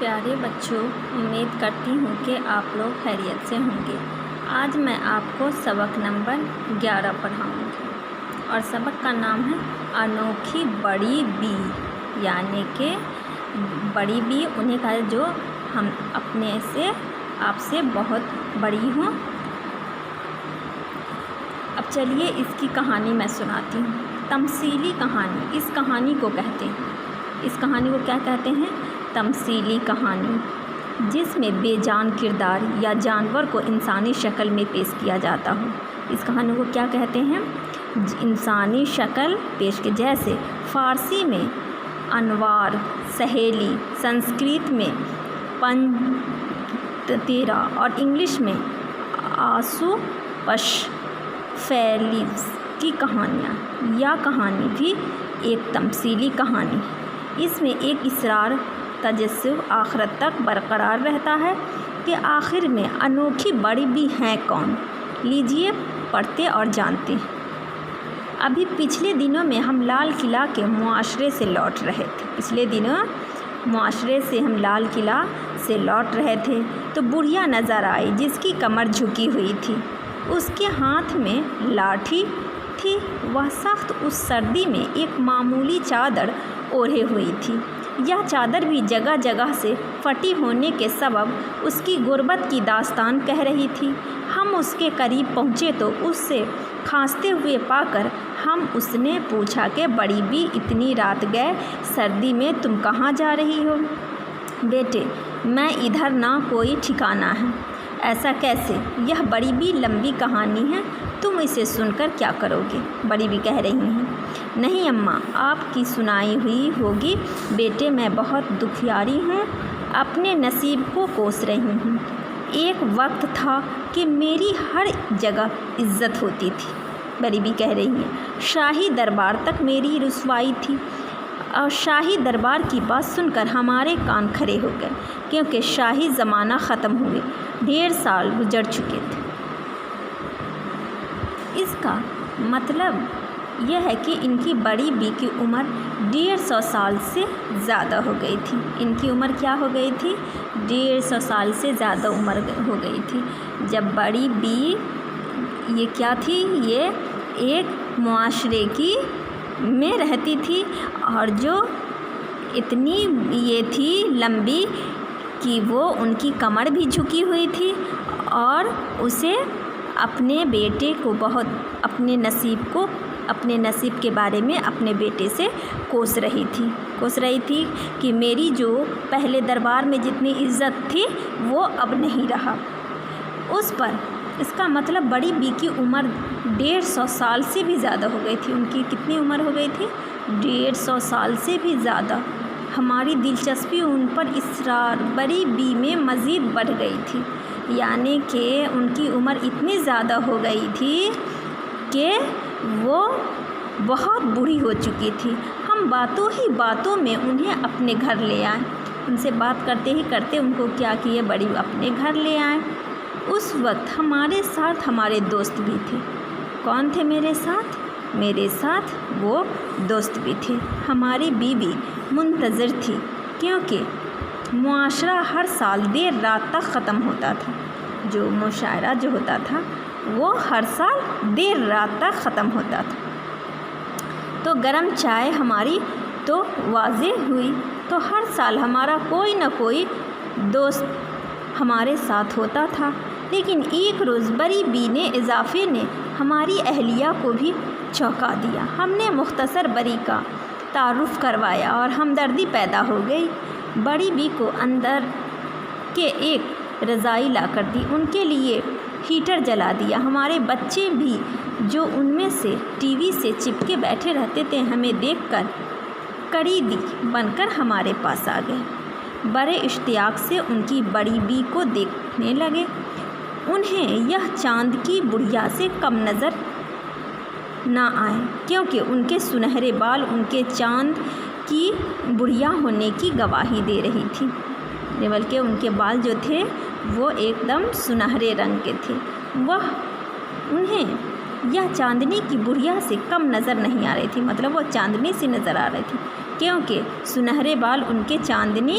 پیارے بچوں، امید کرتی ہوں کہ آپ لوگ خیریت سے ہوں گے۔ آج میں آپ کو سبق نمبر 11 پڑھاؤں گی اور سبق کا نام ہے انوکھی بڑی بی، یعنی کہ بڑی بی انہیں کہا جو ہم اپنے سے آپ سے بہت بڑی ہوں۔ اب چلیے اس کی کہانی میں سناتی ہوں۔ تمثیلی کہانی اس کہانی کو کہتے ہیں۔ اس کہانی کو کیا کہتے ہیں؟ تمثیلی کہانی، جس میں بے جان کردار یا جانور کو انسانی شکل میں پیش کیا جاتا ہو۔ اس کہانی کو کیا کہتے ہیں؟ انسانی شکل پیش کے، جیسے فارسی میں انوار، سہیلی، سنسکرت میں پنتیرا اور انگلش میں آسوپش فیلیوس کی کہانیاں۔ یا کہانی بھی ایک تمثیلی کہانی، اس میں ایک اصرار تجسس آخرت تک برقرار رہتا ہے کہ آخر میں انوکھی بڑی بی ہیں کون؟ لیجیے پڑھتے اور جانتے ہیں۔ ابھی پچھلے دنوں میں ہم لال قلعہ کے معاشرے سے لوٹ رہے تھے۔ پچھلے دنوں معاشرے سے ہم لال قلعہ سے لوٹ رہے تھے تو بڑھیا نظر آئی جس کی کمر جھکی ہوئی تھی۔ اس کے ہاتھ میں لاٹھی تھی۔ وہ سخت اس سردی میں ایک معمولی چادر اوڑھے ہوئی تھی۔ یہ چادر بھی جگہ جگہ سے پھٹی ہونے کے سبب اس کی غربت کی داستان کہہ رہی تھی۔ ہم اس کے قریب پہنچے تو اس سے کھانستے ہوئے پا کر اس نے پوچھا کہ بڑی بی، اتنی رات گئے سردی میں تم کہاں جا رہی ہو؟ بیٹے، میں ادھر نہ کوئی ٹھکانہ ہے۔ ایسا کیسے؟ یہ بڑی بی لمبی کہانی ہے، تم اسے سن کر کیا کرو گے؟ بڑی بی کہہ رہی ہیں۔ نہیں اماں، آپ کی سنائی ہوئی ہوگی۔ بیٹے، میں بہت دکھیاری ہوں، اپنے نصیب کو کوس رہی ہوں۔ ایک وقت تھا کہ میری ہر جگہ عزت ہوتی تھی، بڑی بی کہہ رہی ہیں۔ شاہی دربار تک میری رسوائی تھی، اور شاہی دربار کی بات سن کر ہمارے کان کھڑے ہو گئے، کیونکہ شاہی زمانہ ختم ہوئے 1.5 سال گزر چکے تھے۔ اس کا مطلب یہ ہے کہ ان کی بڑی بی کی عمر 150 سال سے زیادہ ہو گئی تھی۔ ان کی عمر کیا ہو گئی تھی؟ 150 سال سے زیادہ عمر ہو گئی تھی جب بڑی بی یہ کیا تھی؟ یہ ایک معاشرے کی میں رہتی تھی، اور جو اتنی یہ تھی لمبی کہ وہ ان کی کمر بھی جھکی ہوئی تھی، اور اسے اپنے بیٹے کو بہت اپنے نصیب کے بارے میں اپنے بیٹے سے کوس رہی تھی کہ میری جو پہلے دربار میں جتنی عزت تھی وہ اب نہیں رہا اس پر۔ اس کا مطلب بڑی بی کی عمر 150 سال سے بھی زیادہ ہو گئی تھی۔ ان کی کتنی عمر ہو گئی تھی؟ 150 سال سے بھی زیادہ۔ ہماری دلچسپی ان پر اصرار بڑی بی میں مزید بڑھ گئی تھی، یعنی کہ ان کی عمر اتنی زیادہ ہو گئی تھی کہ وہ بہت بوڑھی ہو چکی تھی۔ ہم باتوں ہی باتوں میں انہیں اپنے گھر لے آئے۔ ان سے بات کرتے ہی کرتے ان کو کیا کیے؟ بڑی اپنے گھر لے آئے۔ اس وقت ہمارے ساتھ ہمارے دوست بھی تھے۔ کون تھے میرے ساتھ؟ میرے ساتھ وہ دوست بھی تھے۔ ہماری بیوی منتظر تھی، کیونکہ معاشرہ ہر سال دیر رات تک ختم ہوتا تھا۔ جو مشاعرہ جو ہوتا تھا وہ ہر سال دیر رات تک ختم ہوتا تھا۔ تو گرم چائے ہماری تو واضح ہوئی، تو ہر سال ہمارا کوئی نہ کوئی دوست ہمارے ساتھ ہوتا تھا۔ لیکن ایک روز بڑی بی نے اضافے نے ہماری اہلیہ کو بھی چونکا دیا۔ ہم نے مختصر بڑی کا تعارف کروایا اور ہمدردی پیدا ہو گئی۔ بڑی بی کو اندر کے ایک رضائی لا کر دی، ان کے لیے ہیٹر جلا دیا۔ ہمارے بچے بھی جو ان میں سے ٹی وی سے چپکے بیٹھے رہتے تھے، ہمیں دیکھ کر قریبی بن کر ہمارے پاس آ گئے۔ بڑے اشتیاق سے ان کی بڑی بی کو دیکھنے لگے۔ انہیں یہ چاند کی بڑھیا سے کم نظر نہ آئے، کیونکہ ان کے سنہرے بال ان کے چاند کی بڑھیا ہونے کی گواہی دے رہی تھی، بلکہ ان کے بال جو تھے وہ ایک دم سنہرے رنگ کے تھے۔ انہیں یہ چاندنی کی بڑھیا سے کم نظر نہیں آ رہی تھی، مطلب وہ چاندنی سی نظر آ رہی تھی، کیونکہ سنہرے بال ان کے چاندنی